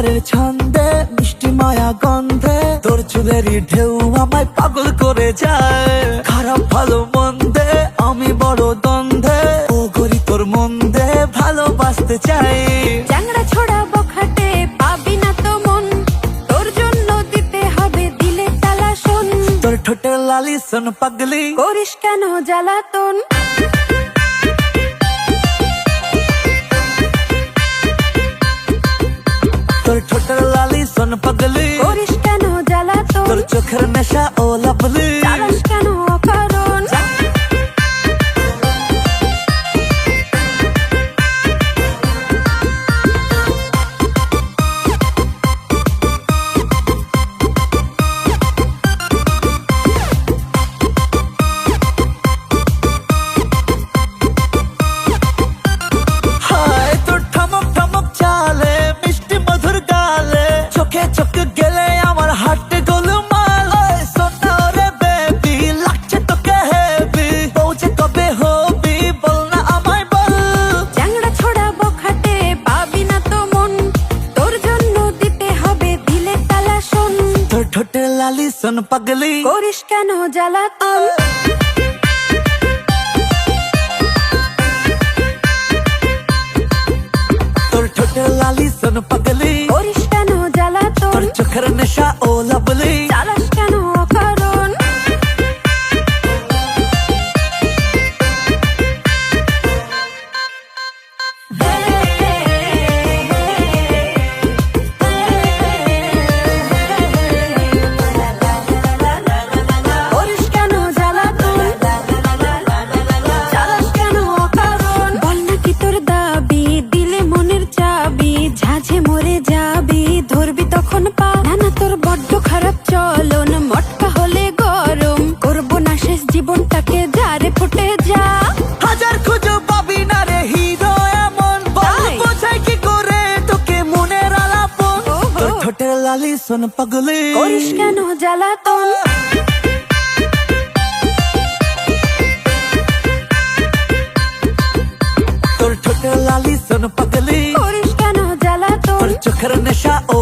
জোয়ারের ছন্দে মিষ্টি মায়া গন্ধে তোর চুলেরই ঢেউ আমায় পাগল করে যায়। খারাপ ভালো মন্দে আমি বড় দ্বন্দ্বে, ও করি তোর মন্দে ভালোবাসতে চাই। চ্যাংড়া ছোড়া বখাটে পাবি না তো মন, তোর জন্য দিতে হবে দিলে তালা শোন। তোর ঠোঁটের লালি শোন পাগলি, করিস কেন জ্বালাতন। তোর ঠোঁটের লালি শোন পাগলি, করিস কেন জ্বালাতন। তোর চোখের নেশা ও লাভলি, চালাস কেন অকারণ। হায় তোর ঠমক ঠমক চালে মিষ্টি মধুর গালে, চোখে চোখ গেলে আমার হার্টে গোলমাল। সোনা রে বেবি লাগছে তোকে হেভি, পৌঁছে কবে হবি বল না আমায় বল। চ্যাংড়া ছোড়া বখাটে পাবি না তো মন, তোর জন্য দিতে হবে দিলে তালা শোন। তোর ঠোঁটের লালি শোন পাগলি, করিস কেন জ্বালাতন। তোর ঠোঁটের লালি শোন পাগলি, করিস কেন জ্বালাতন। তোর চোখের নেশা ও লাভলি, চালাস কেন অকারণ। করিস কেন জ্বালাতন। চালাস কেন অকারণ। বল নাকি তোর দাবি, দিলে মনের চাবি, ঝাঁঝে মরে যাবি, ধরবি তখন পা। না না তোর বড্ড খারাপ চলন, মটকা হলে গরম, করবো না শেষ জীবনটাকে যারে ফুটে যা। হাজার খুঁজো পাবি না রে হিরো এমন, বল তাই? বোঝাই কি করে তোকে মনের আলাপন। ওহো। তোর ঠোঁটের লালি শোন পাগলি, করিস কেন জ্বালাতন। তোর ঠোঁটের লালি শোন পাগলি, করিস কেন জ্বালাতন। তোর চোখের নেশা ও